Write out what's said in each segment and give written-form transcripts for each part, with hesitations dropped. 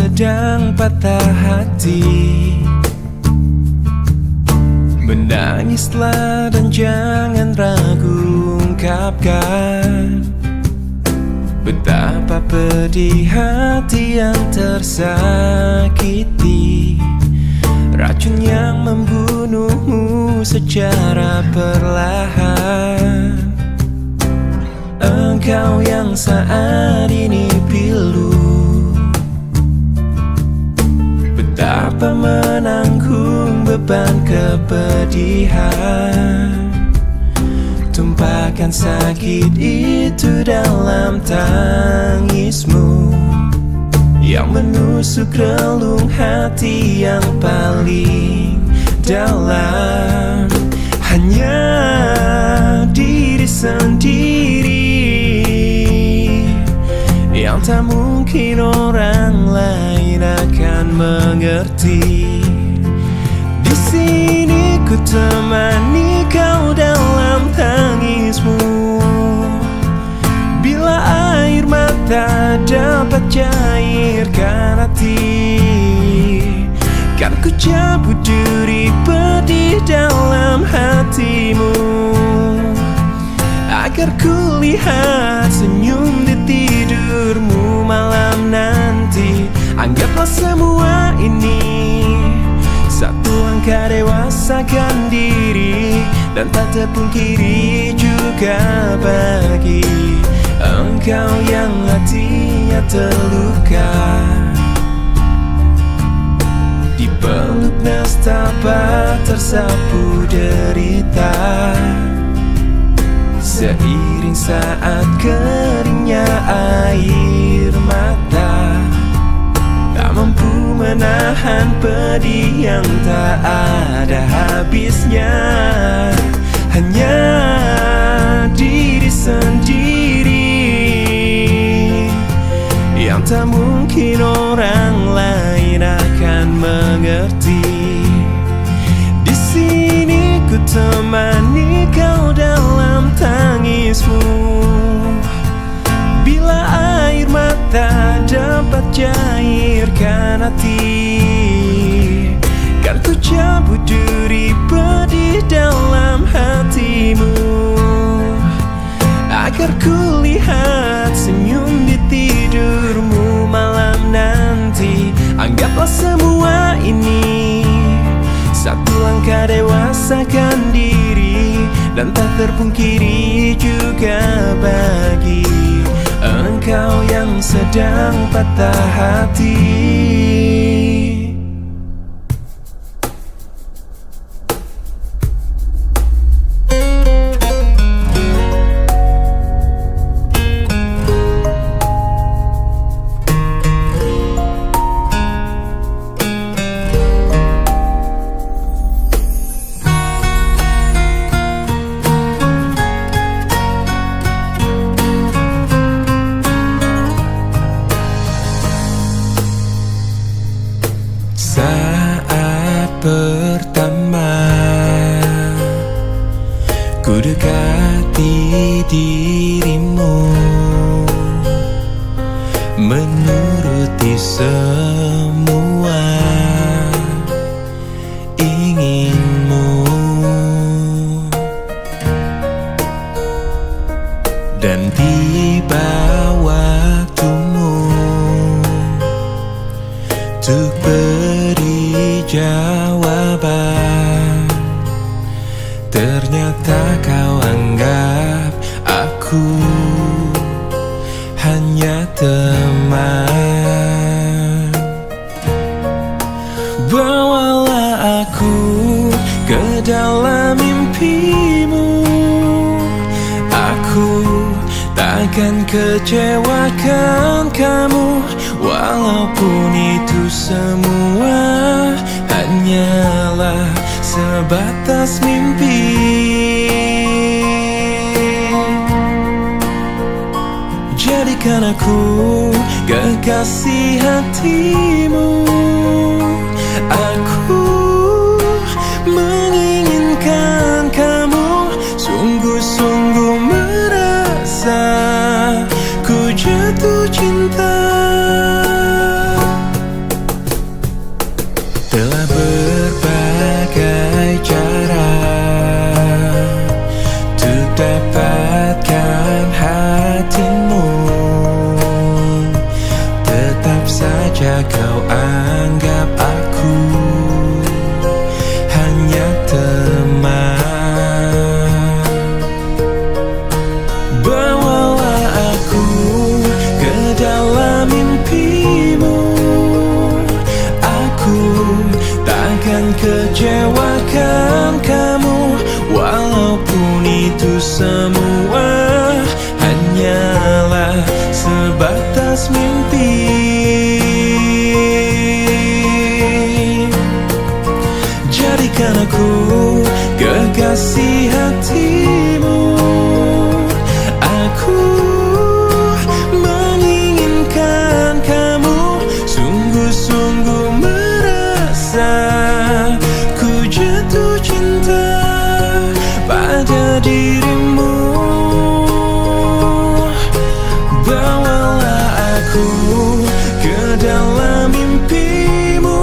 sedang patah hati, menangislah dan jangan ragu ungkapkan betapa pedih hati yang tersakiti. Racun yang membunuhmu secara perlahan. Engkau yang saat ini pilu, betapa menanggung beban kepedihan. Tumpahkan sakit itu dalam tangismu yang menusuk relung hati yang paling dalam. Hanya diri sendiri yang tak mungkin orang lain akan mengerti. Di sini ku temani kau dalam tangismu. Bila air mata dapat cairkan hati, kan ku cabut duri pedih dalam hatimu, agar ku lihat senyum di tidurmu malam nanti. Anggaplah semua ini satu langkah dewasakan diri, dan tak terpungkiri juga bagi engkau yang hatinya terluka. Dipeluk nestapa tersapu derita, seiring saat keringnya air mata, tak mampu menahan pedih yang tak ada habisnya. Hanya diri sendiri yang tak mungkin orang lain akan mengerti. Di sini ku temani kau dalam tangismu. Bila air mata dapat cairkan hati, kan ku cabut duri pedih dalam hatimu, agar ku lihat senyum di tidurmu malam nanti. Anggaplah semua ini satu langkah dewasakan diri, dan tak terpungkiri juga bagi engkau yang sedang patah hati. Saat pertama ku dekati dirimu, menuruti semua inginmu, dan tiba waktumu untuk beri jawaban. Ternyata kau anggap aku hanya teman. Bawalah aku ke dalam mimpimu. Aku takkan kecewakan kamu, walaupun itu semua hanyalah sebatas mimpi. Jadikan aku kekasih hatimu. Aku menginginkan kamu, sungguh-sungguh merasa ku jatuh cinta. jika kau anggap aku hanya teman. Bawalah aku ke dalam mimpimu, aku takkan kecewakan kamu, walaupun itu semua hanyalah sebatas mimpi. Jadikan aku kekasih hatimu, aku menginginkan kamu, sungguh-sungguh merasa ku jatuh cinta pada dirimu. Bawalah aku ke dalam mimpimu,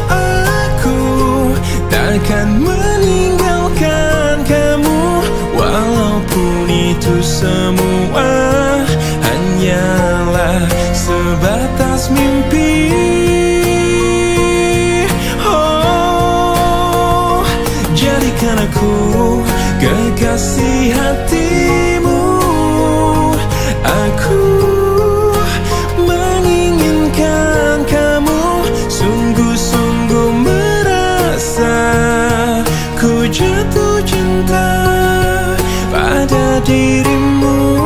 aku takkan meninggalkan kamu, walaupun itu semua hanyalah sebatas mimpi. Oh, jadikan aku kekasih hatimu, aku menginginkan kamu, sungguh-sungguh merasa ku jatuh cinta pada dirimu.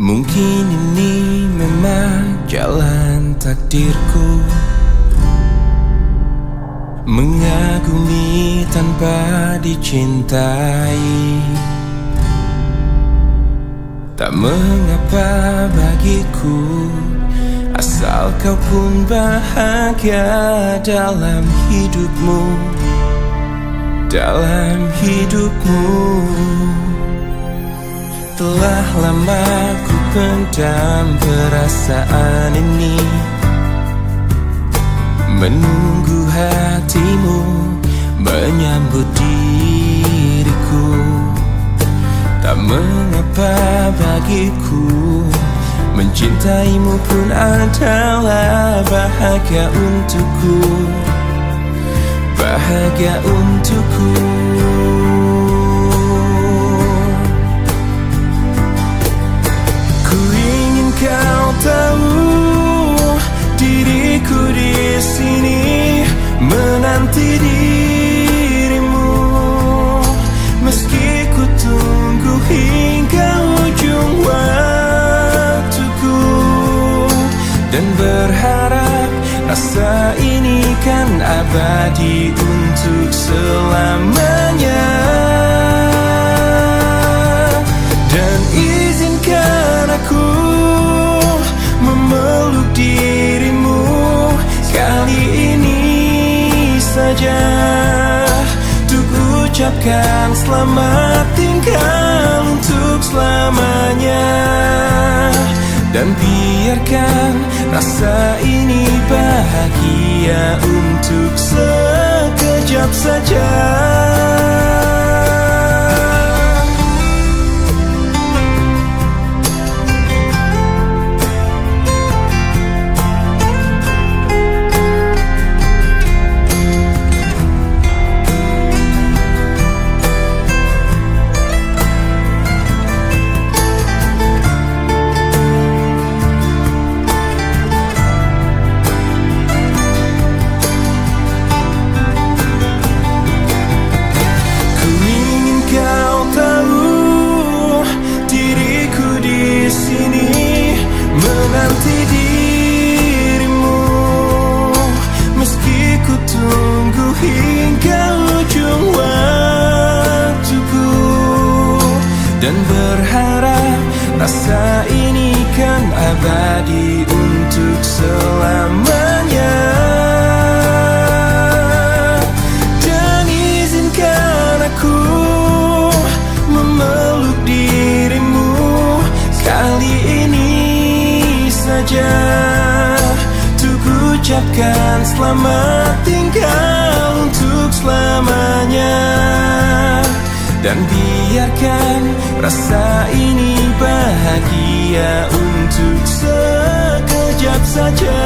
Mungkin ini memang jalan takdirku, mengagumi tanpa dicintai. Tak mengapa bagiku, asal kau pun bahagia dalam hidupmu, dalam hidupmu. Telah lama ku pendam perasaan ini, menunggu hatimu menyambut diriku. Tak mengapa bagiku, mencintaimu pun adalah bahagia untukku, bahagia untukku. Kau tahu diriku di sini menanti dirimu, meski ku tunggu hingga ujung waktuku, dan berharap rasa ini kan abadi untuk selamanya. Dan izinkan aku memeluk dirimu kali ini saja, untuk ucapkan selamat tinggal untuk selamanya. Dan biarkan rasa ini bahagia untuk sekejap saja. Menanti dirimu, meski ku tunggu hingga ujung waktuku, dan berharap rasa ini kan abadi untuk selamanya. Dan izinkan aku memeluk dirimu kali ini saja, untuk ucapkan selamat tinggal dan biarkan rasa ini bahagia untuk sekejap saja.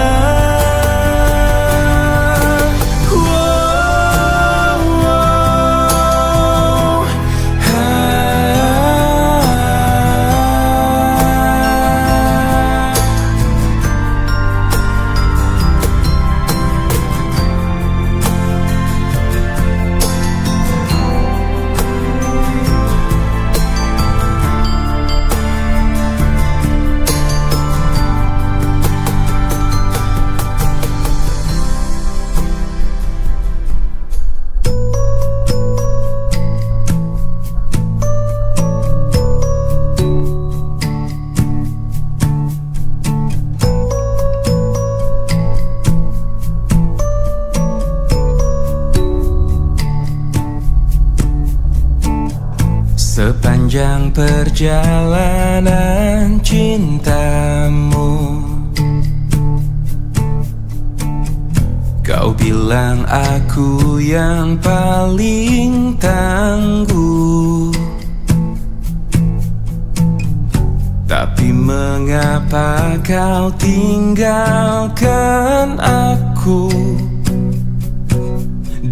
Sepanjang perjalanan cintamu, kau bilang aku yang paling tangguh. Tapi mengapa kau tinggalkan aku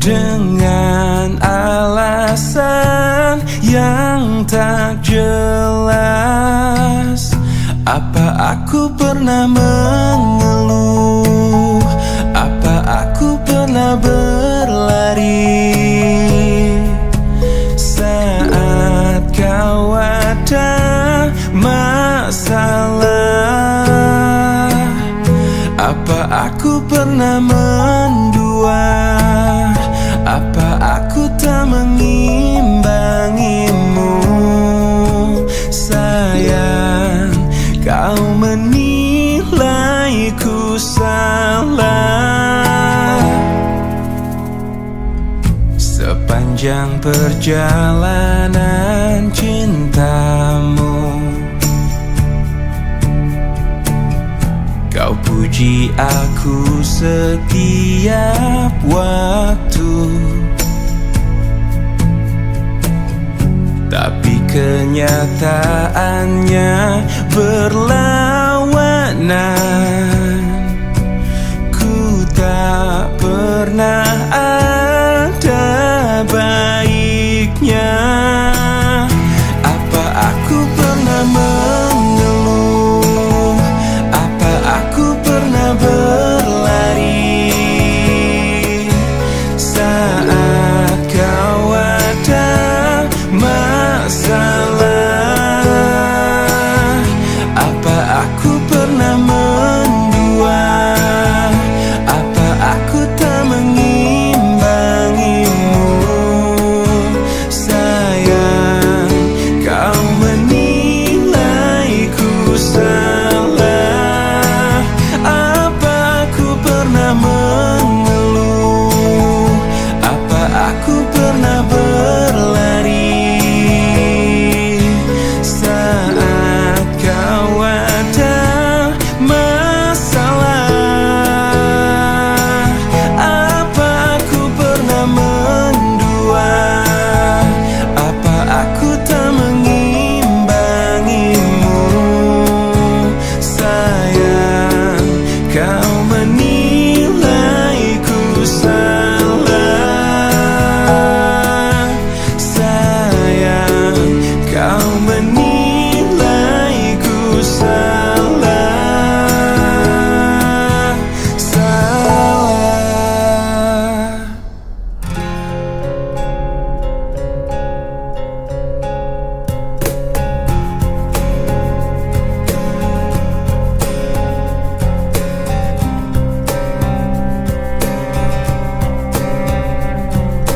dengan alasan yang tak jelas? Apa aku pernah mengeluh? Apa aku pernah berlari saat kau ada masalah? Apa aku pernah mendua? Apa aku tak mengimbangimu? Sayang, kau menilaiku salah. Sepanjang perjalanan cintamu, kau puji aku setiap waktu. Tapi kenyataannya berlawanan. Ku tak pernah ada baiknya. Apa aku pernah mengeluh? Apa aku pernah berlari saat kau ada masalah? Apa aku pernah mendua? Apa aku tak mengimbangimu? Sayang, kau menilaiku salah. Apa aku pernah mengeluh? Apa aku pernah berlari saat kau ada masalah? Apa aku pernah mendua? Apa aku tak mengimbangimu? Sayang, kau menilaiku salah. Sayang, kau menilaiku salah. Salah.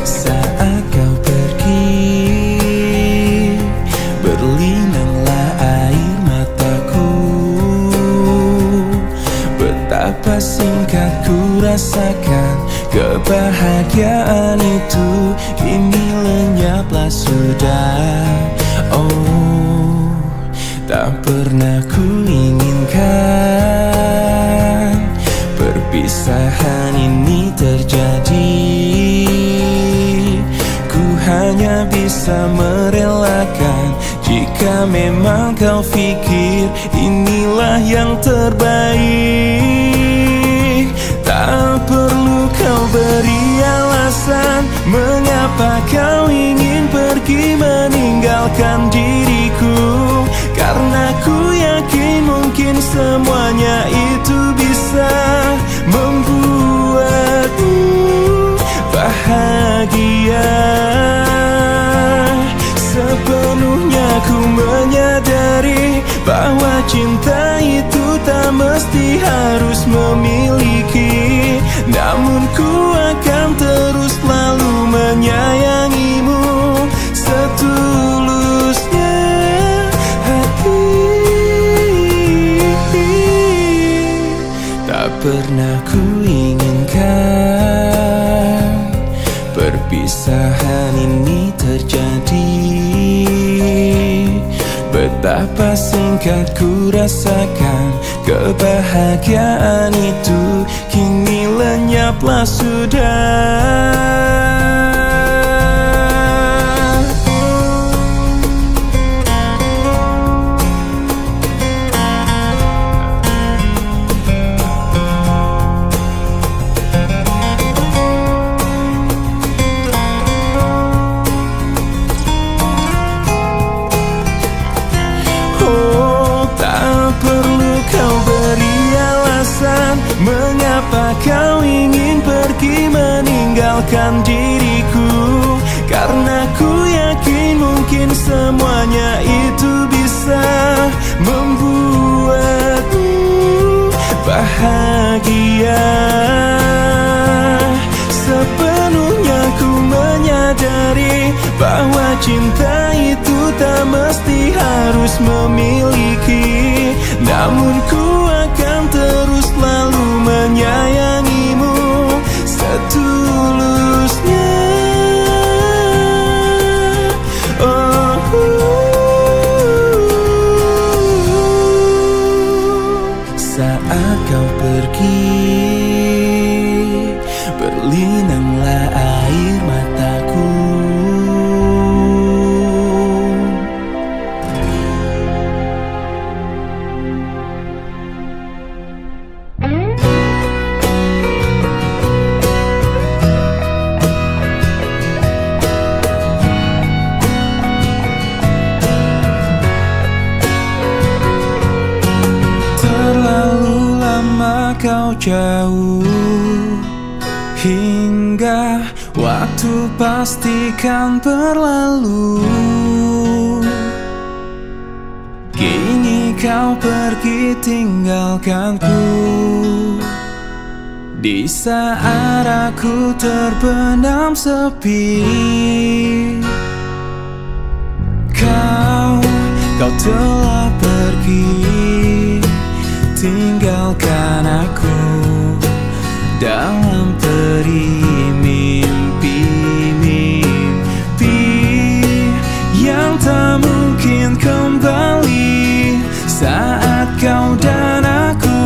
Saat kau pergi, berlinanglah air mataku. Betapa singkat ku rasakan kebahagiaan itu, kini lenyaplah sudah. Oh, tak pernah ku inginkan perpisahan ini terjadi. Ku hanya bisa Jika memang kau pikir inilah yang terbaik, tak perlu kau beri alasan mengapa kau ingin pergi meninggalkan diriku. Karena ku yakin mungkin semuanya itu bisa membuatmu bahagia. Sepenuhnya ku menyadari bahwa cinta itu tak mesti harus memiliki, namun ku akan terus selalu menyayangimu setulusnya hati. Tak pernah ku inginkan perpisahan ini terjadi. Betapa singkat ku rasakan kebahagiaan itu, kini lenyaplah sudah. Mengapa kau ingin pergi meninggalkan diriku? Karena ku yakin mungkin semuanya itu bisa membuatmu bahagia. Sepenuhnya ku menyadari bahwa cinta itu tak mesti harus memiliki, namun ku akan terus selalu menyayangimu setulusnya. Saat kau pergi, berlinanglah air mataku. Kau jauh hingga waktu pastikan berlalu. Kini kau pergi tinggalkanku di saat aku terbenam sepi. Kau telah pergi, tinggalkan aku dalam peri mimpi-mimpi yang tak mungkin kembali saat kau dan aku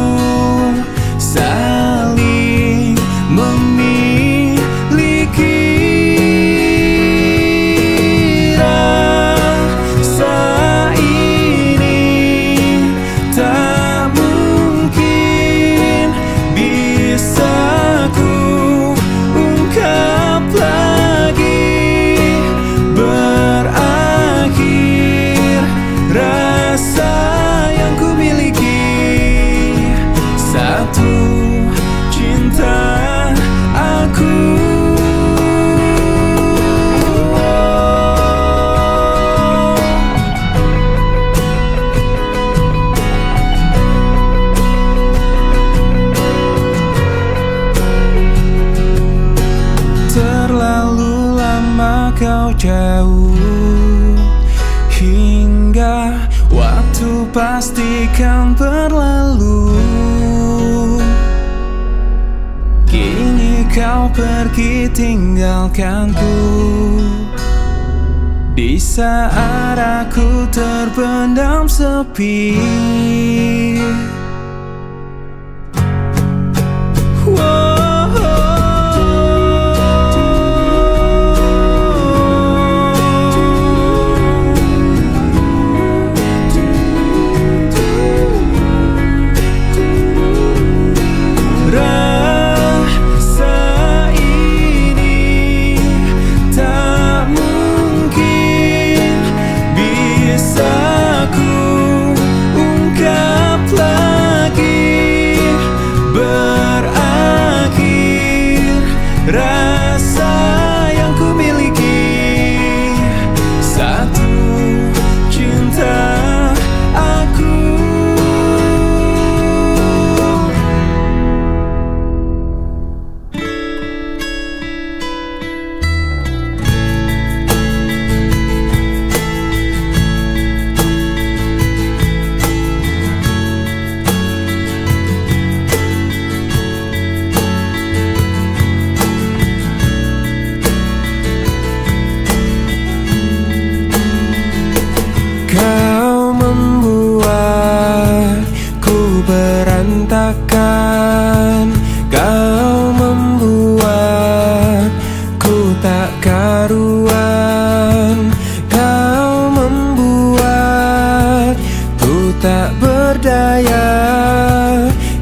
saling memiliki. Rasa ini tak kau jauh hingga waktu pastikan berlalu. Kini kau pergi tinggalkanku di saat aku terpendam sepi. tak karuan, kau membuat ku tak berdaya.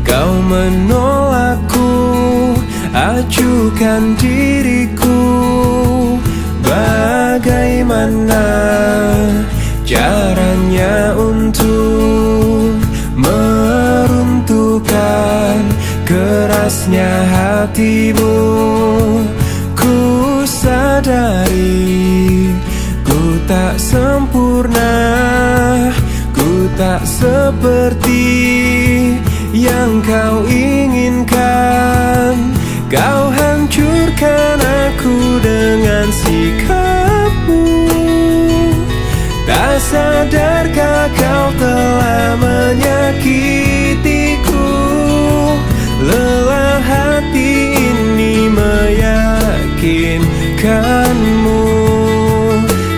Kau menolakku, acuhkan diriku. Bagaimana caranya untuk meruntuhkan kerasnya hatimu? Ku sadari ku tak sempurna, ku tak seperti yang kau inginkan. Kau hancurkan aku dengan sikapmu. Tak sadarkah kau telah menyakitiku? Lelah hati ini meyakinkanmu.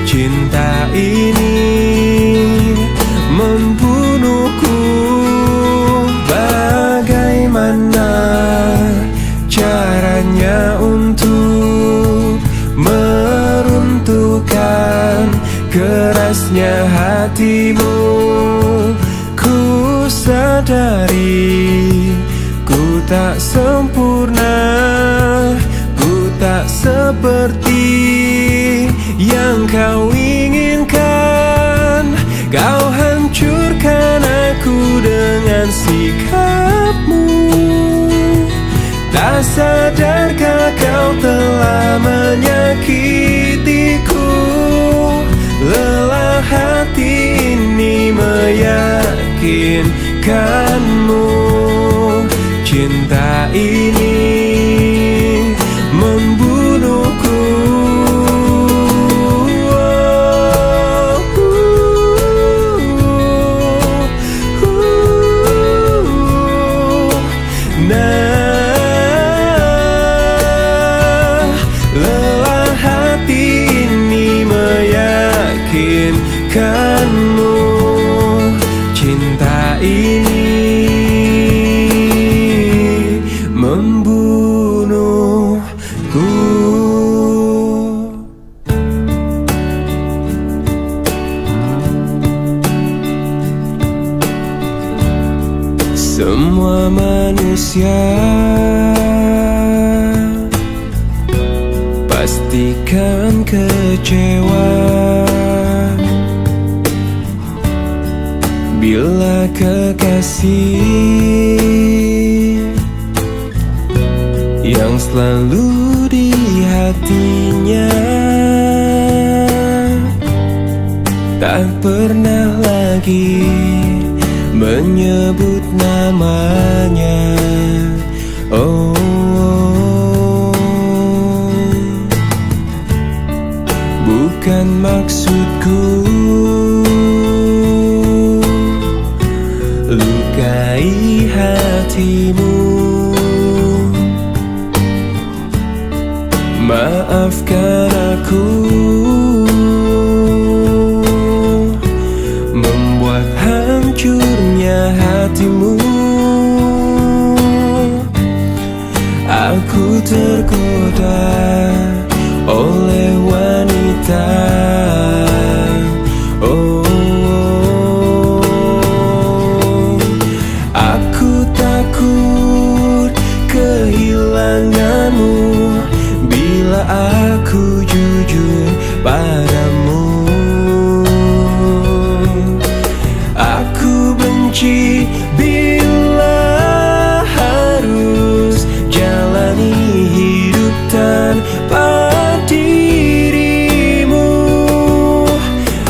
Cinta ini membunuhku. Bagaimana caranya untuk meruntuhkan kerasnya hatimu? Ku sadari ku tak sempurna, ku tak seperti yang kau inginkan. Kau hancurkan aku dengan sikapmu. Tak sadarkah kau telah menyakitiku? Lelah hati ini meyakinkanmu. Cinta ini membunuhku. Lelah hati ini meyakinkanmu. Cinta ini membunuhku. Semua manusia pastikan kecewa bila kekasih yang selalu di hatinya tak pernah lagi menyebut namanya. Oh, bukan maksudku lukai hatimu. Maafkan aku membuat hancurnya hatimu. Aku tergoda oleh wanita. Oh, aku takut kehilanganmu bila aku jujur padamu. Aku benci bila harus jalani hidup tanpa dirimu.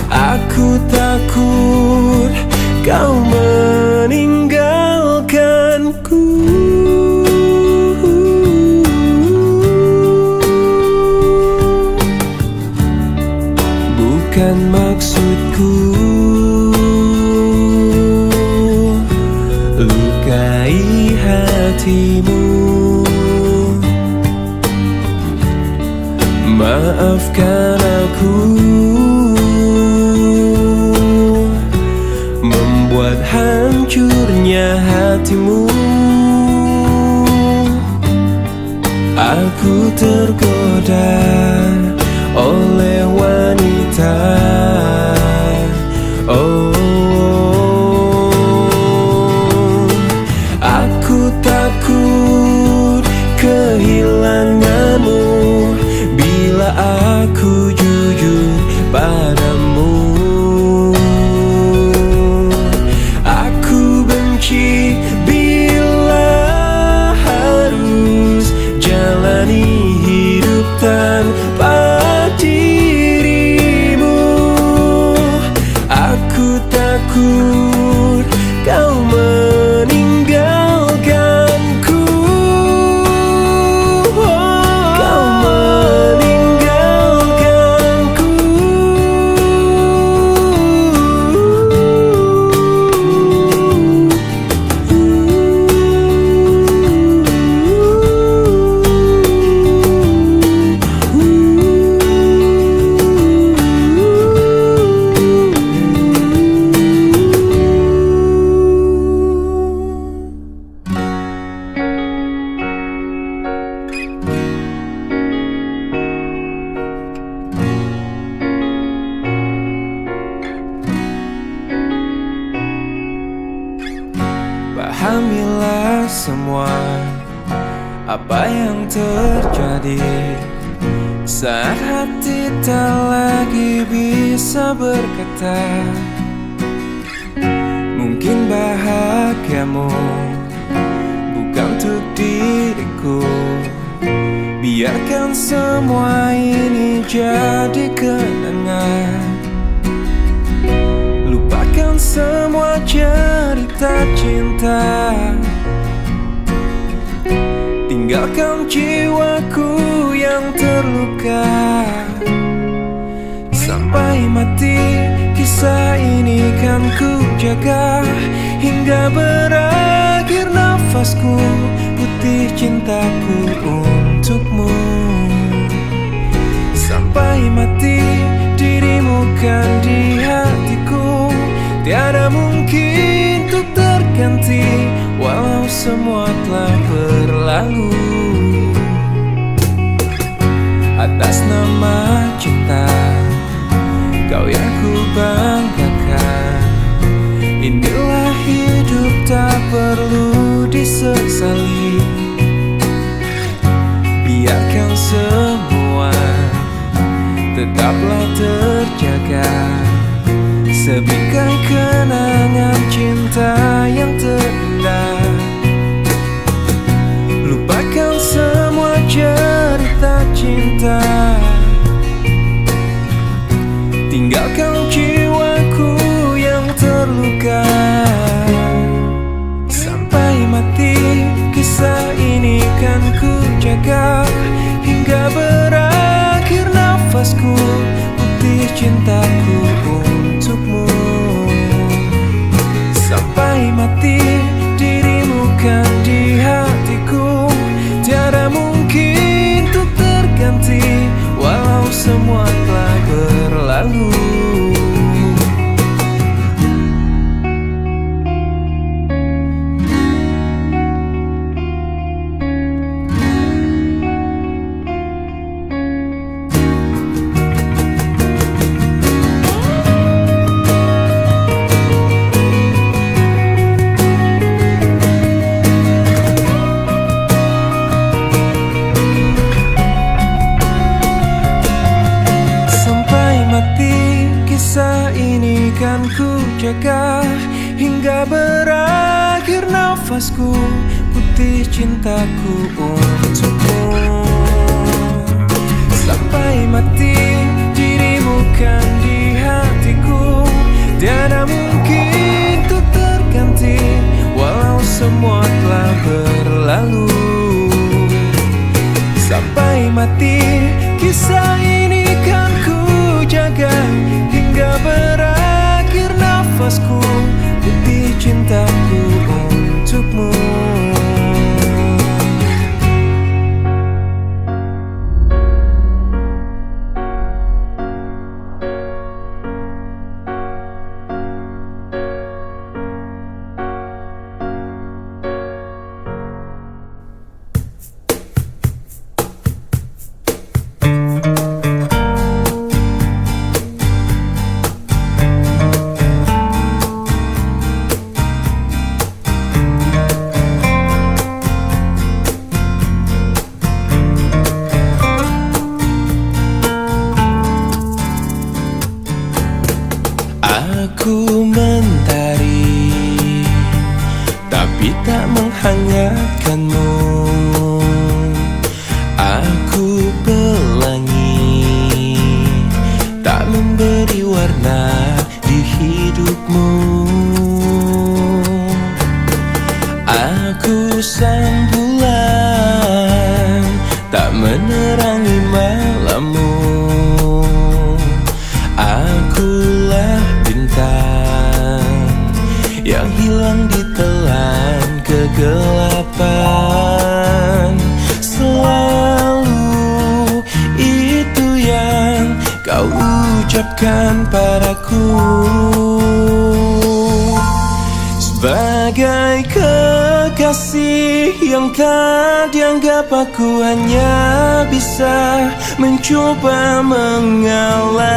Aku takut kau meninggalkanku. Bukan maksudku lukai hatimu. Maafkan aku membuat hancurnya hatimu. Aku tergoda aku jujur padamu. Aku benci bila harus jalani hidup tanpa dirimu. Aku takut kau meninggalkanku. Kau meninggalkanku. Pahamilah semua apa yang terjadi saat hati tak lagi bisa berkata. Mungkin bahagiamu bukan untuk diriku. Biarkan semua ini jadi kenangan. Lupakan semua cerita cinta. Tinggalkan jiwaku yang terluka. Sampai mati kisah ini kan ku jaga. Hingga berakhir nafasku, putih cintaku untukmu. Sampai mati dirimu kan di hatiku. Tiada mungkin untuk terganti, walau semua telah berlalu. Atas nama cinta, kau yang ku banggakan. Inilah hidup tak perlu disesali. Biarkan semua tetaplah terjaga. Sebingkai kenangan cinta yang terindah. Lupakan semua cerita cinta. Tinggalkan jiwaku yang terluka. Sampai mati kisah ini kan ku jaga. Hingga berakhir nafasku, putih cintaku untukmu. Sampai mati dirimu kan di hatiku. Tiada mungkin untuk terganti, walau semua telah berlalu. Kisah ini kan ku jaga. Hingga berakhir nafasku, putih cintaku untukmu. Sampai mati dirimu kan di hatiku. Tiada mungkin untuk terganti, walau semua telah berlalu. Sampai mati kisah ini kan ku jaga. Hingga berakhir nafasku, putih cintaku untukmu. ucapkan padaku. Sebagai kekasih yang tak dianggap, aku hanya bisa mencoba mengalah,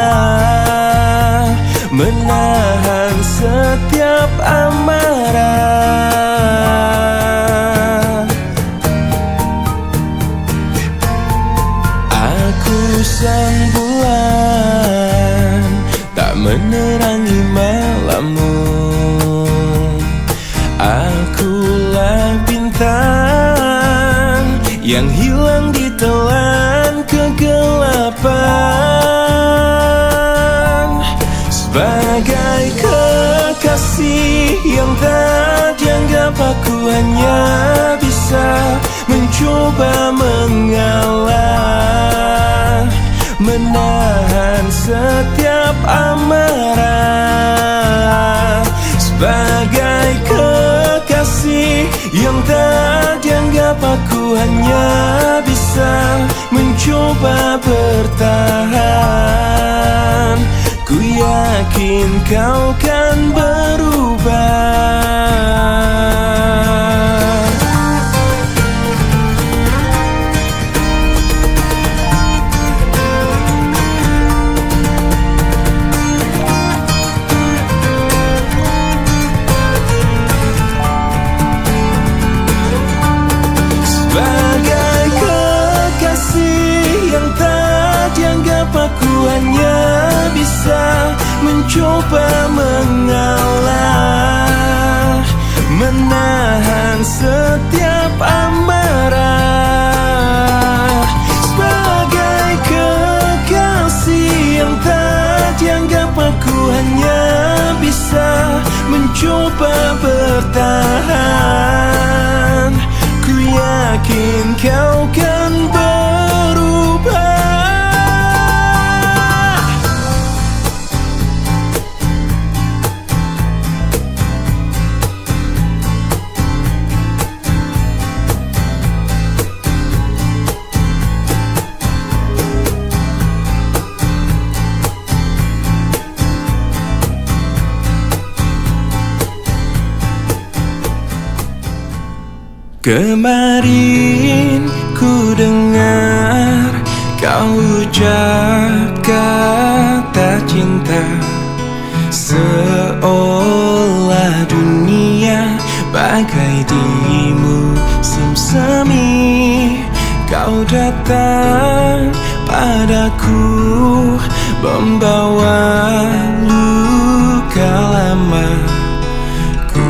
menahan setiap amarah. Aku sang bulan, tak menerangi malammu. Akulah bintang yang hilang di telan kegelapan. Sebagai kekasih yang tak dianggap, aku hanya bisa mencoba mengalah, menahan setiap amarah. Sebagai kekasih yang tak dianggap, aku hanya bisa mencoba bertahan. Ku yakin kau kan berubah. Sebagai kekasih yang tak dianggap, aku hanya bisa mencoba mengalah, menahan setiap amarah. Sebagai kekasih yang tak dianggap, aku hanya bisa mencoba bertahan. Ku yakin kau kan berubah. Kemarin ku dengar kau ucap kata cinta, seolah dunia bagai di musim semi. Kau datang padaku membawa luka lama. Ku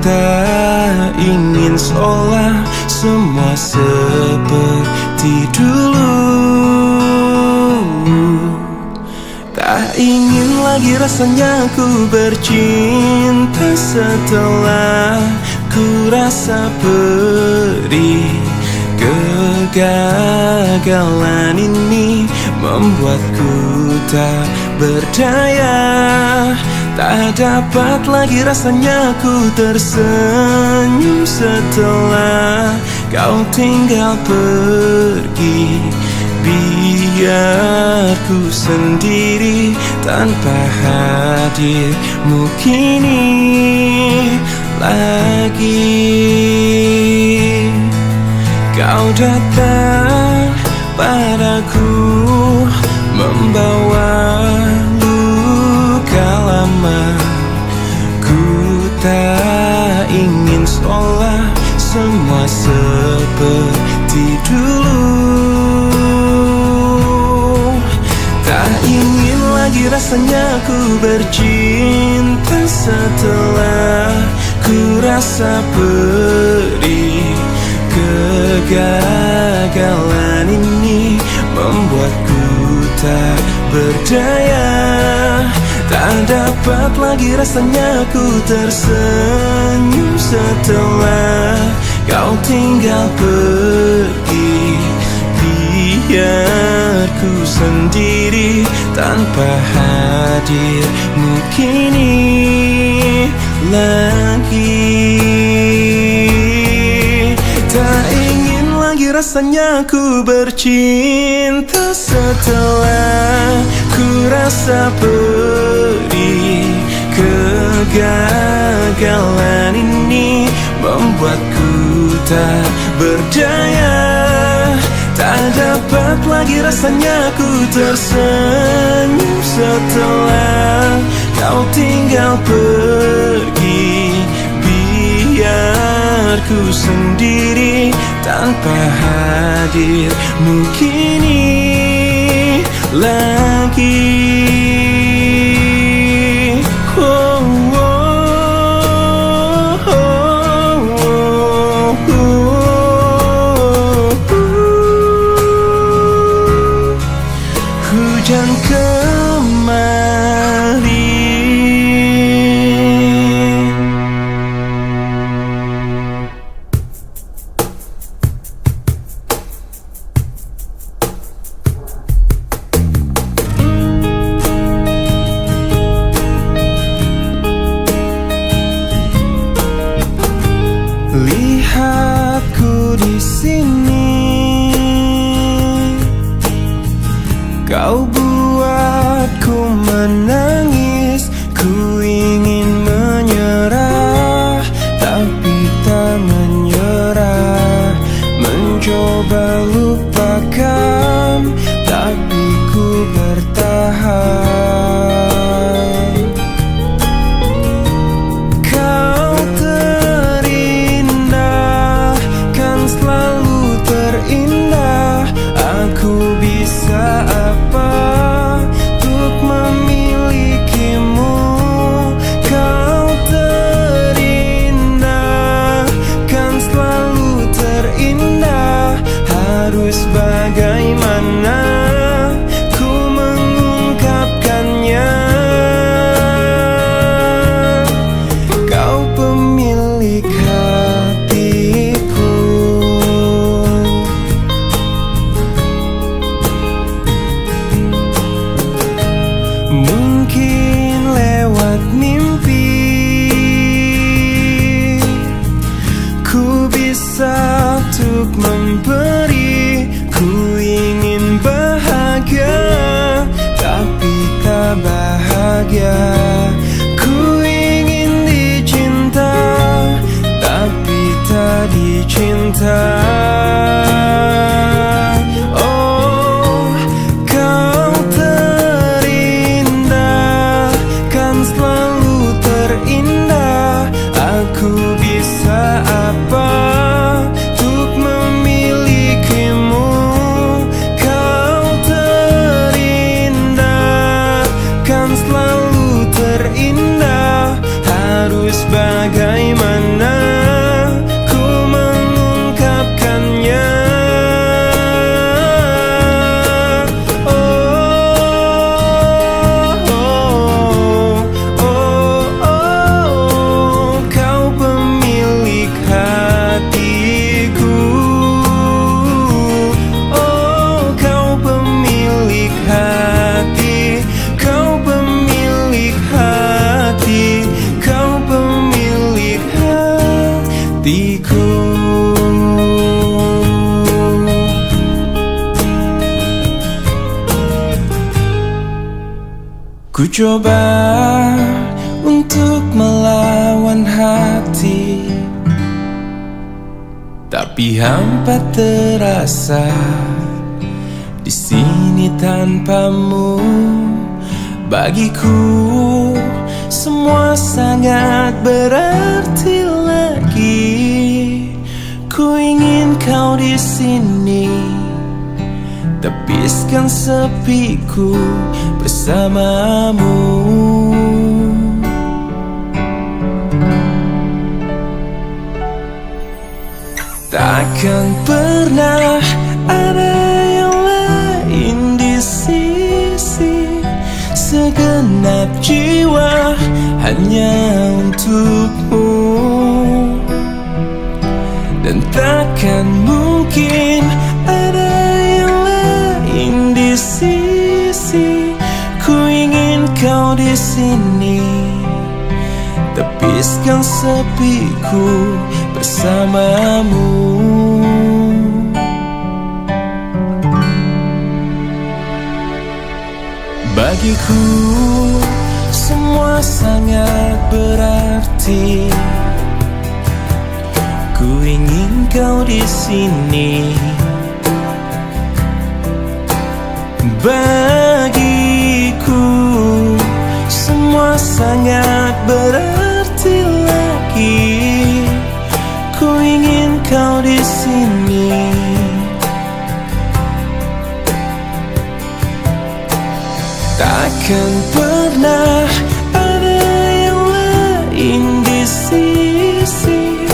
tak ingin seolah semua seperti dulu. Tak ingin lagi rasanya ku bercinta setelah ku rasa perih. Kegagalan ini membuatku tak berdaya. Tak dapat lagi rasanya ku tersenyum setelah kau tinggal pergi. Biar ku sendiri tanpa hadirmu kini lagi. Kau datang padaku membawa luka lama. Ku tak ingin seolah semua seperti dulu. Tak ingin lagi rasanya ku bercinta setelah ku rasa perih. Kegagalan ini membuatku tak berdaya. Tak dapat lagi rasanya ku tersenyum setelah kau tinggal pergi. Biar ku sendiri tanpa hadirmu kini lagi. Tak ingin lagi rasanya ku bercinta setelah ku rasa pedih. Kegagalan ini membuatku tak berdaya. Tak dapat lagi rasanya ku tersenyum setelah kau tinggal pergi. Biar ku sendiri tanpa hadirmu kini lagi. Hujan kembali. Lihatku di sini, kau buatku menangis. Ku ingin menyerah, tapi tak menyerah. Mencoba lupakan, tapi ku bertahan. Kau terindah, kan selalu terindah. Aku bisa apa untuk memilikimu? Kau terindah, kan selalu terindah. Harus bagaimana ku mengungkapkannya? Kau pemilik hatiku. Mungkin lewat mimpi ku bisa untuk memberi. Ku ingin bahagia, tapi tak bahagia. Ku ingin dicinta, tapi tak dicinta. Oh, kau terindah, kan selalu terindah. Aku bisa apa untuk memilikimu? Kau terindah, kan selalu terindah. Harus bagaimana ku mengungkapkannya? Kau pemilik hatiku. Oh, kau pemilik hati. Kau pemilik hati. Kau pemilik hatiku. Ku coba untuk melawan hati, tapi hampa terasa di sini tanpamu. Bagiku semua sangat berarti lagi. Ku ingin kau di sini, tepiskan sepiku bersamamu. Takkan pernah ada yang lain di sisi. Segenap jiwa hanya untukmu. Dan takkan mungkin ada yang lain di sisi. Ku ingin kau di sini, tepiskan sepiku bersamamu. Bagiku semua sangat berarti. Ku ingin kau di sini. Bagiku semua sangat berarti lagi. Ku ingin kau di sini. Takkan pernah ada yang lain di sisi.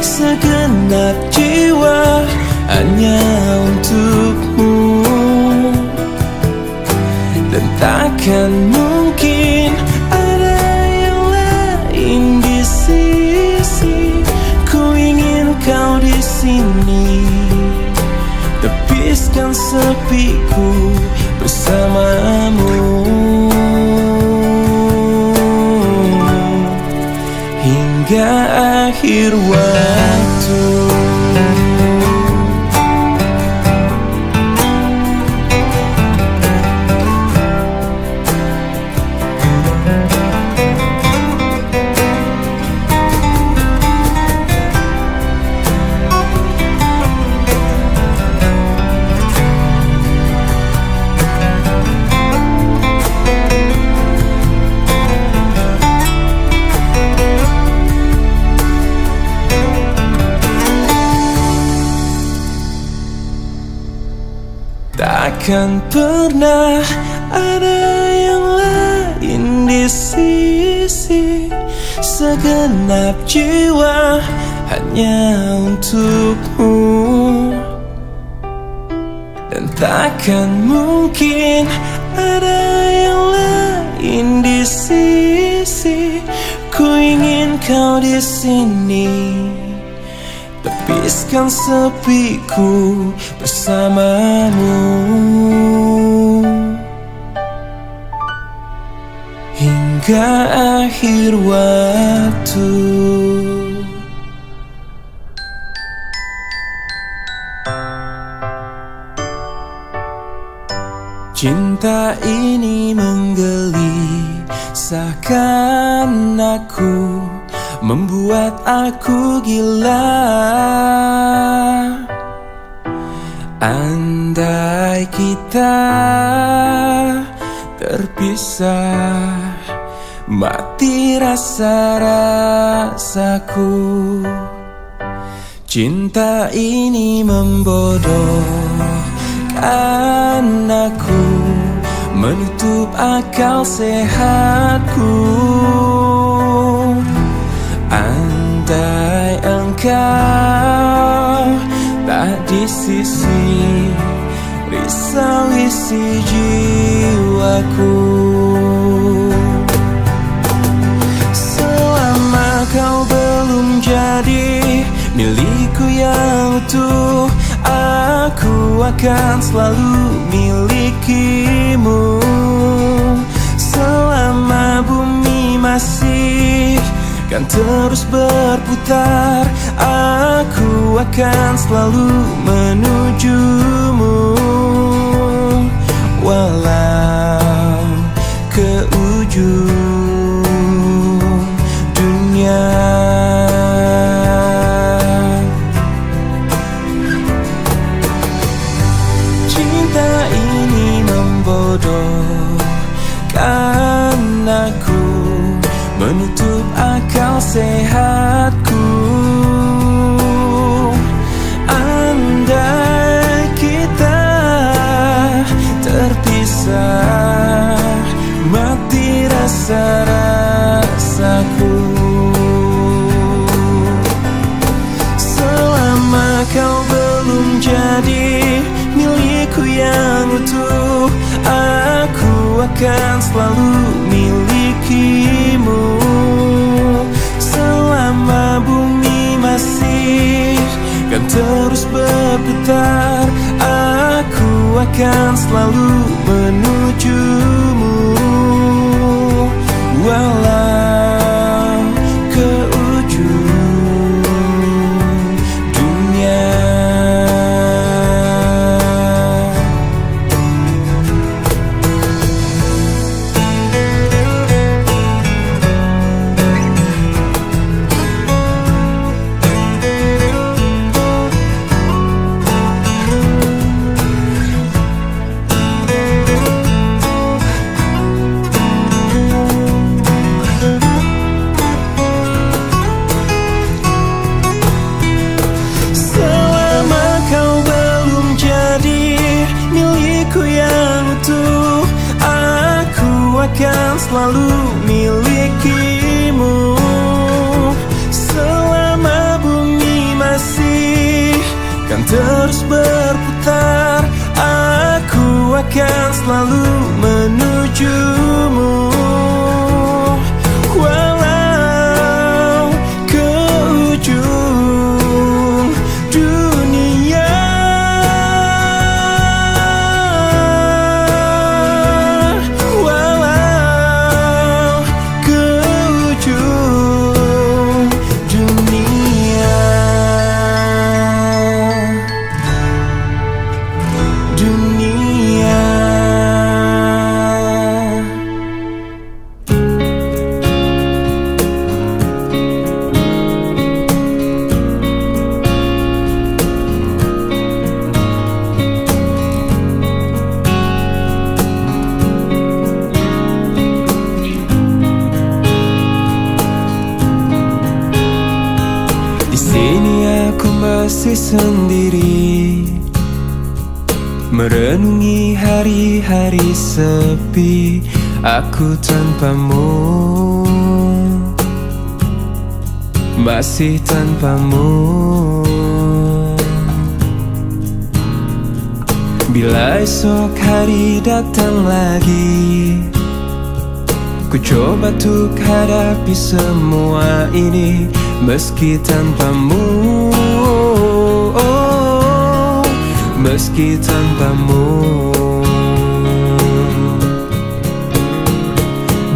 Segenap jiwa hanya untukmu. Dan takkan mungkin ada yang lain di sisi. Ku ingin kau di sini. Tepiskan sepiku bersamamu hingga akhir waktu. Takkan pernah ada yang lain di sisi. Segenap jiwa hanya untukmu. Dan takkan mungkin ada yang lain di sisi. Ku ingin kau di sini. Tepiskan sepiku bersamamu hingga akhir waktu. Cinta ini menggelisahkan aku, membuat aku gila. Andai kita terpisah, mati rasa-rasaku. Cinta ini membodohkan aku, menutup akal sehatku. Andai engkau tak di sisi, risau isi jiwaku. Selama kau belum jadi milikku yang utuh, aku akan selalu milikimu. Selama bumi masih kan terus berputar, aku akan selalu menujumu. Walau ke ujung dunia. Cinta ini membodohkan aku, menutup akal sehatku. Andai kita terpisah, mati rasa-rasaku. Selama kau belum jadi milikku yang utuh, aku akan selalu milikimu. Selama bumi masih kan terus berputar, aku akan selalu menujumu. Walau ke ujung dunia. akan selalu milikimu. Selama bumi masih kan terus berputar, aku akan selalu menujumu. Walau ke ujung dunia, walau ke ujung dunia. Di sini aku masih sendiri, merenungi hari-hari sepi aku tanpamu, masih tanpamu. Bila esok hari datang lagi, ku coba untuk hadapi semua ini meski tanpamu, meski tanpamu.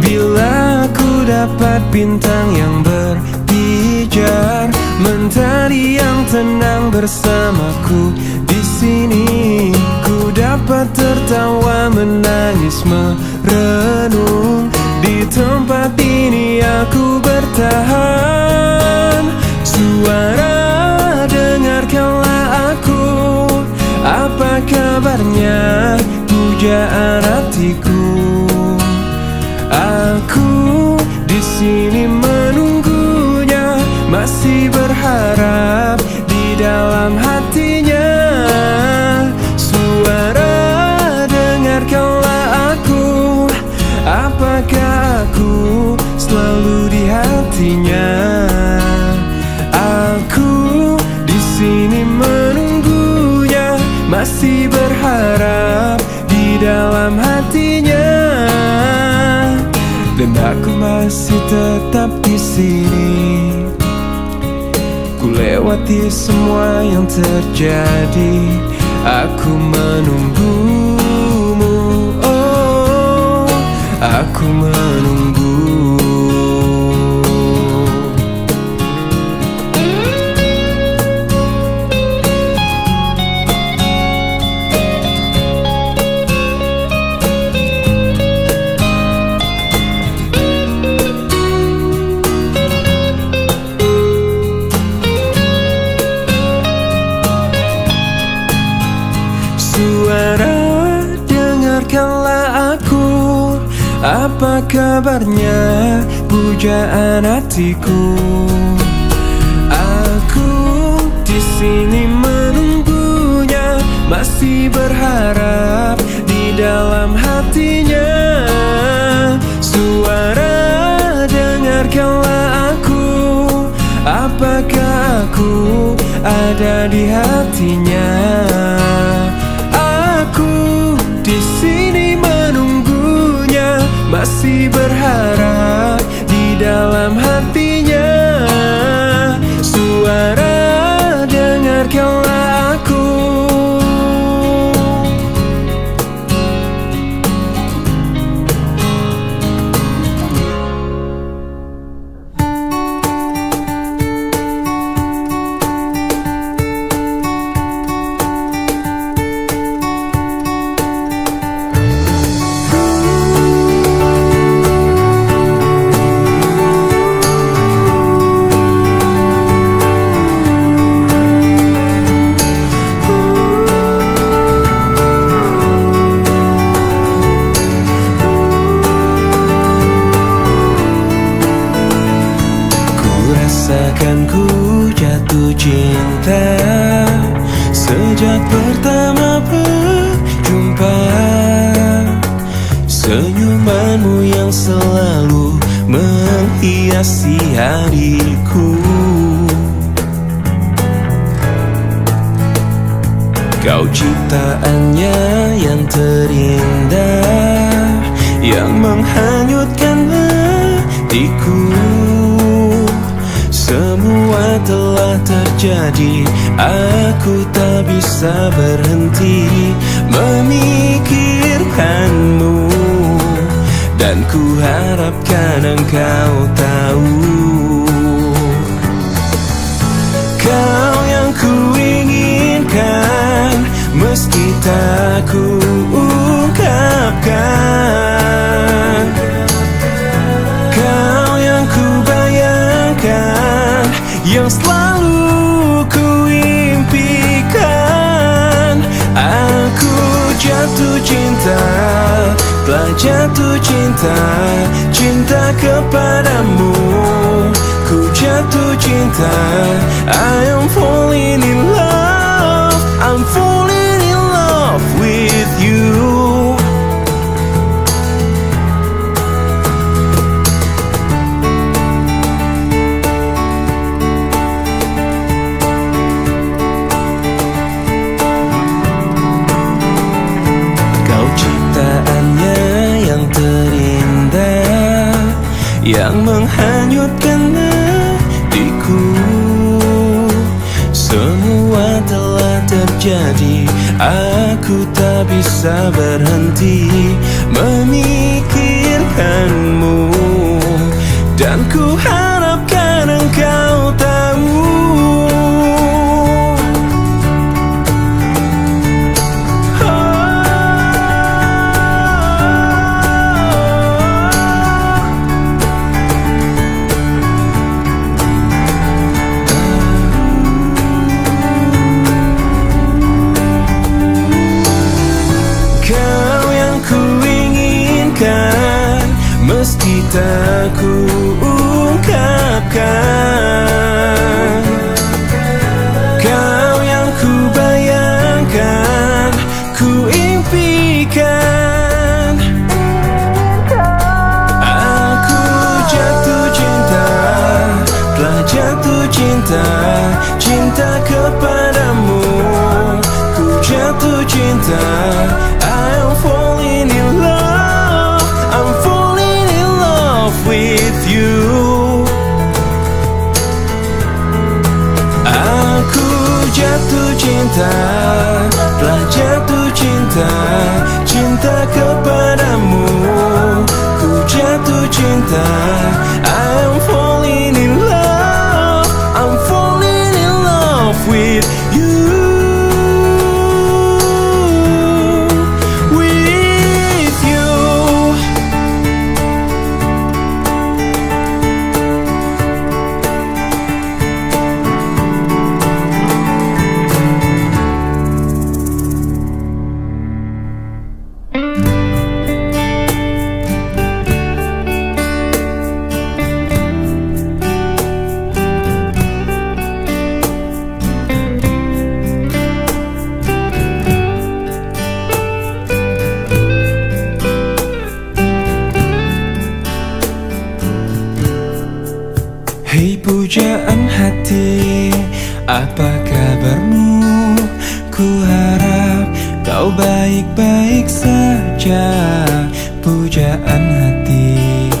Bila ku dapat bintang yang berpijar, mentari yang tenang bersamaku di sini, ku dapat tertawa, menangis, merenung. Di tempat ini aku bertahan. Suara, dengarkanlah aku. Apa kabarnya, pujaan hatiku? Aku di sini menunggunya, masih berharap di dalam hatinya. Suara, dengarkanlah aku. Apakah aku selalu di hatinya? Aku di sini menunggunya, masih berharap di dalam hatinya. Dan aku masih tetap di sini. Ku lewati semua yang terjadi, aku menunggumu. Oh, aku menunggu. Suara, dengarkanlah aku. Apa kabarnya, pujaan hatiku? Aku di sini menunggunya, masih berharap di dalam hatinya. Suara, dengarkanlah aku. Apakah aku ada di hatinya? Aku di sini menunggunya, masih berharap di dalam hatinya. Suara, dengarkanlah aku. Rasakan ku jatuh cinta sejak pertama berjumpa. Senyumanmu yang yang selalu menghiasi hariku. Kau ciptaannya yang terindah, yang menghanyutkan hatiku. Semua telah terjadi, aku tak bisa berhenti memikirkanmu. Dan ku harapkan engkau tahu, kau yang ku inginkan, meski tak ku ungkapkan. Kau yang ku bayangkan, yang selalu ku impikan. Aku jatuh cinta, telah jatuh cinta, cinta kepadamu. Ku jatuh cinta, I am falling in love, I'm falling in love with you. Kau ciptaannya yang terindah, yang menghanyutkan hatiku. Semua telah terjadi, aku tak bisa berhenti memikirkanmu. Dan ku harapkan engkau tahu, meski tak ku ungkapkan. Kau yang ku bayangkan, ku impikan. Aku jatuh cinta, telah jatuh cinta, cinta kepadamu. Ku jatuh cinta, I am falling in love, I'm falling in love with you. Aku jatuh cinta, telah jatuh cinta, cinta kepadamu. Ku jatuh cinta, I am falling in love, I'm falling in love with you. Hei pujaan hati, apa kabarmu? Ku harap kau baik-baik saja. Pujaan hati,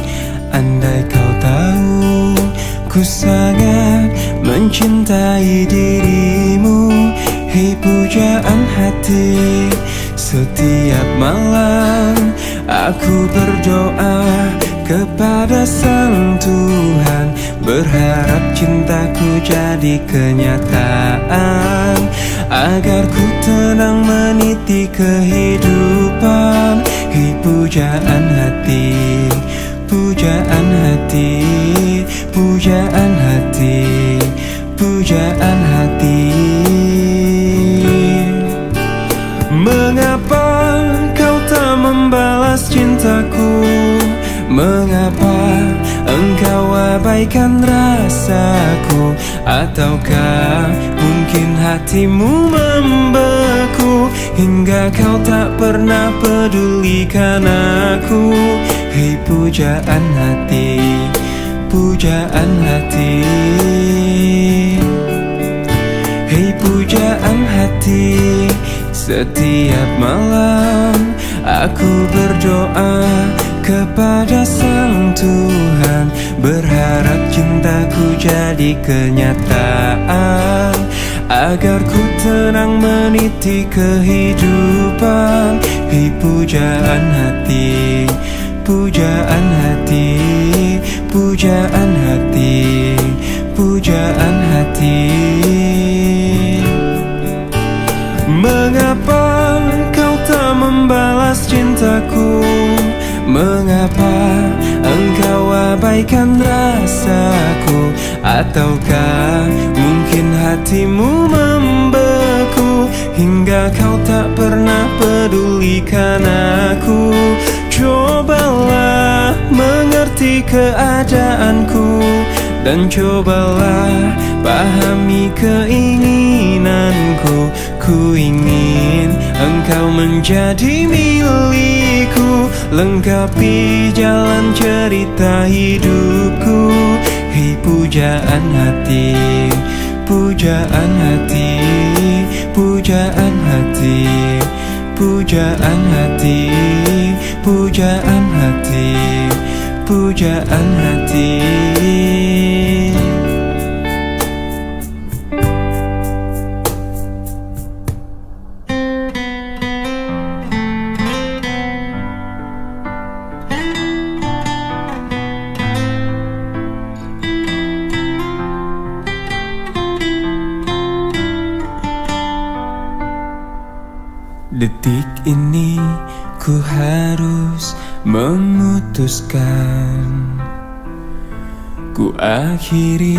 andai kau tahu, ku sangat mencintai dirimu. Hei pujaan hati, setiap malam aku berdoa kepada Sang Tuhan, berharap cintaku jadi kenyataan, agar ku tenang meniti kehidupan. Hei pujaan hati, pujaan hati, pujaan hati, pujaan hati. Mengapa kau tak membalas cintaku? Mengapa engkau abaikan rasaku? Ataukah mungkin hatimu membeku hingga kau tak pernah pedulikan cintaku. Hei pujaan hati, pujaan hati. Hei pujaan hati, setiap malam aku berdoa kepada Sang Tuhan, berharap cintaku jadi kenyataan, agar ku tenang meniti kehidupan. Hei pujaan hati, pujaan hati, pujaan hati, pujaan hati. Mengapa kau tak membalas cintaku? Mengapa engkau abaikan rasaku? Ataukah mungkin hatimu membeku, hingga kau tak pernah pedulikan aku? Cobalah mengerti keadaanku, dan cobalah pahami keinginanku. Ku ingin engkau menjadi milikku, lengkapi jalan cerita hidupku. Hei pujaan hati, pujaan hati, pujaan hati, pujaan hati, pujaan hati, pujaan hati. Detik ini ku harus memutuskan, ku akhiri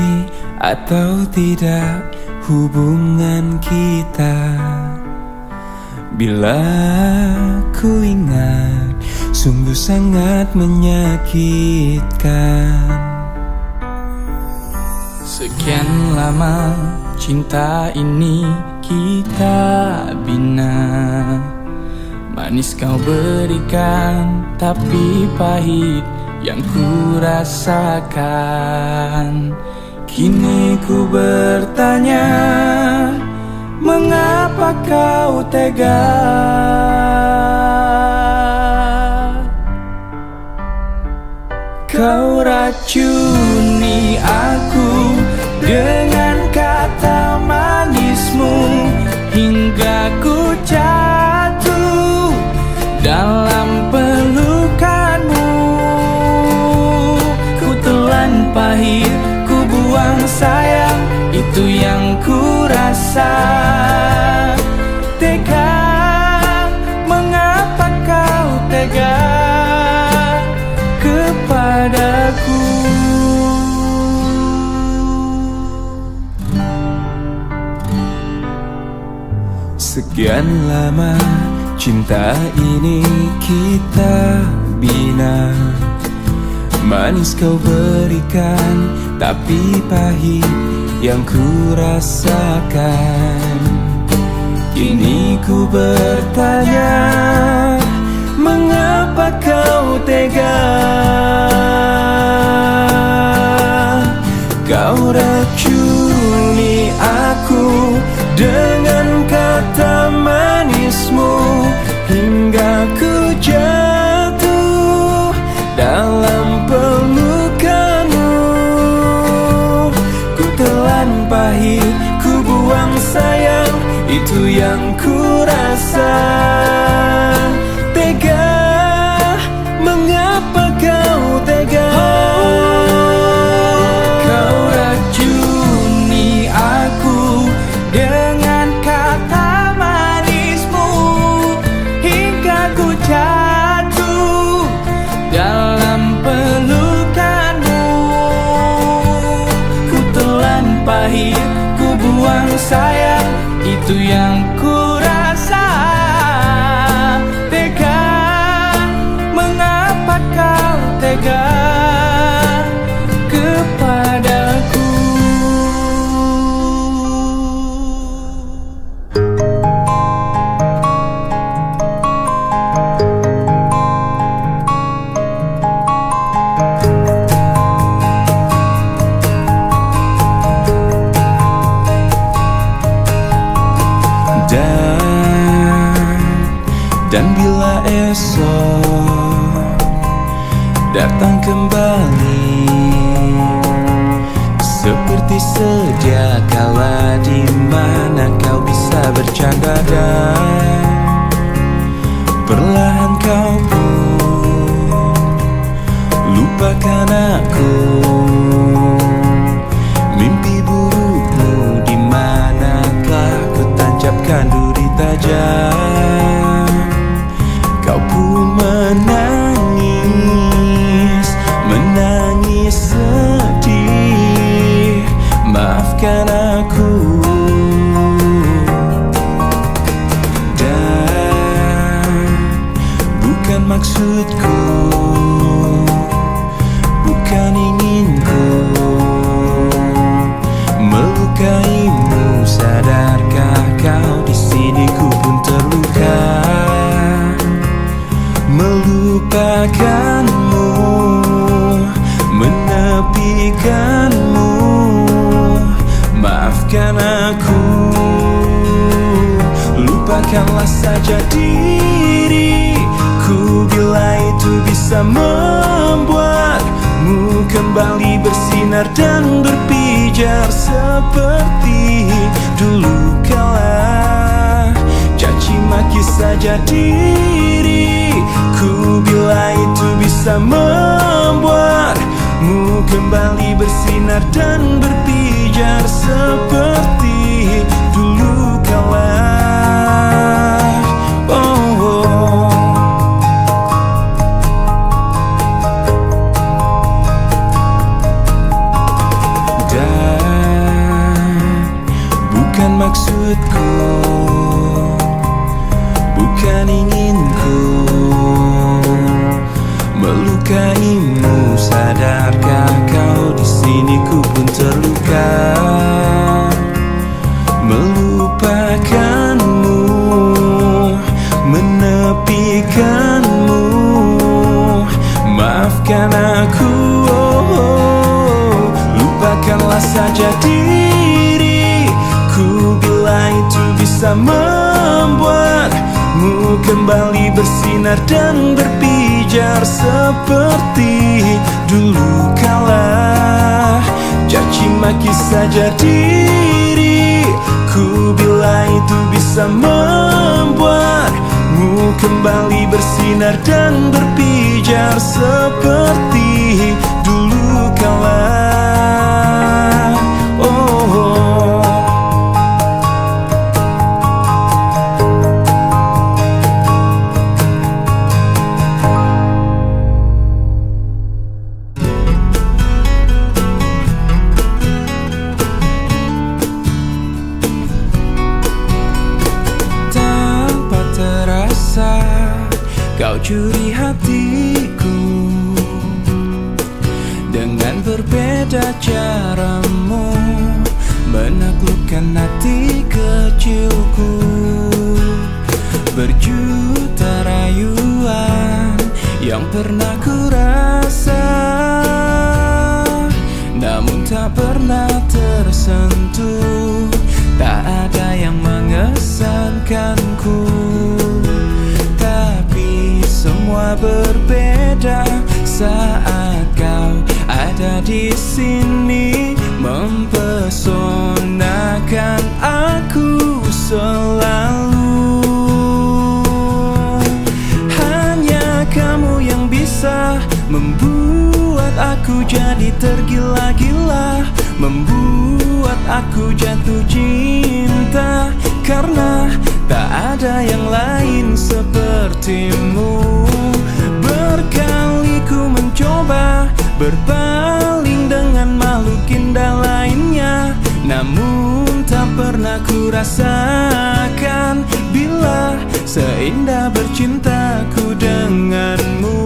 atau tidak hubungan kita. Bila ku ingat, sungguh sangat menyakitkan. Sekian lama cinta ini kita bina, manis kau berikan, tapi pahit yang ku rasakan. Kini ku bertanya, mengapa kau tega? Kau racuni aku dengan kata manismu, hingga ku jatuh dalam pelukanmu. Ku telan pahit, ku buang sayang, itu yang ku rasa. Tega, mengapa kau tega kepadaku? Sekian lama cinta ini kita bina, manis kau berikan, tapi pahit yang ku rasakan. Kini ku bertanya, mengapa kau tega? Kau racuni aku dengan kata manismu, hingga ku jatuh dalam pelukanmu. Ku telan pahit, ku buang sayang, itu yang ku rasa. Tega, mengapa kau tega? Kau racuni aku dengan kata manismu, hingga ku jatuh dalam pelukanmu. Ku telan pahit, ku buang sayang, itu yang ku rasa. Tega, mengapa kau tega kepadaku? padam. Perlahan kau pun lupakan aku. Mimpi burukmu di mana telah kutancapkan duri tajam. Kau pun menangis, menangis sedih. Maafkan aku. Dan bukan maksudku, bukan inginku melukaimu. Sadarkah kau di sini ku pun terluka. Melupakanmu, menepikanmu. Maafkan aku. Lupakanlah saja diriku bila itu bisa membuatmu kembali bersinar dan berpijar seperti dulu kala. Caci maki saja diriku bila itu bisa membuatmu kembali bersinar dan berpijar seperti dulu kala. Bukan maksudku, bukan inginku melukaimu. Sadarkah kau di sini ku pun terluka. Melupakanmu, menepikanmu. Maafkan aku. Lupakanlah saja diriku bila itu bisa membuatmu kembali bersinar dan berpijar seperti dulu kala. Caci maki saja diriku bila itu bisa membuatmu kembali bersinar dan berpijar seperti dulu kala. Kau curi hatiku dengan berbeda caramu menaklukkan hati kecilku. Berjuta rayuan yang pernah ku rasa, namun tak pernah tersentuh. Tak ada yang mengesankanku. Semua berbeda saat kau ada di sini, mempesonakan aku selalu. Hanya kamu yang bisa membuat aku jadi tergila-gila, membuat aku jatuh cinta, karena tak ada yang lain sepertimu. Berkali ku mencoba berpaling dengan makhluk indah lainnya, namun tak pernah ku rasakan bila seindah bercintaku denganmu.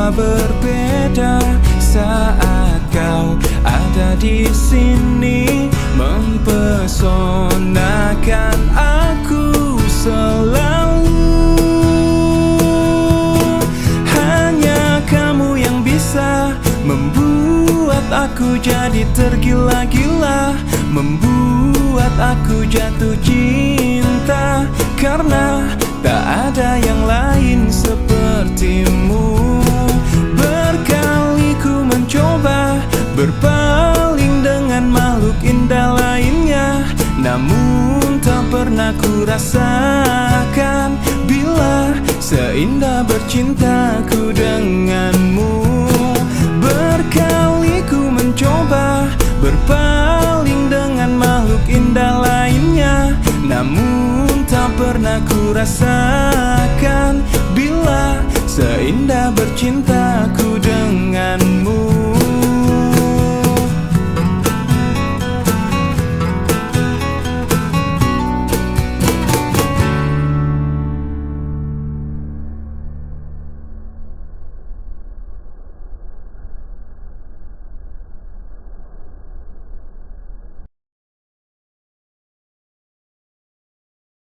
Berbeda saat kau ada di sini, mempesonakan aku selalu. Hanya kamu yang bisa membuat aku aku jadi tergila-gila, membuat aku jatuh cinta. Karena tak ada yang lain sepertimu. Berkali ku mencoba berpaling dengan makhluk indah lainnya, namun tak pernah ku rasakan bila seindah bercintaku denganmu. Berkali ku mencoba berpaling dengan makhluk indah lainnya, namun tak pernah ku rasakan bila seindah bercinta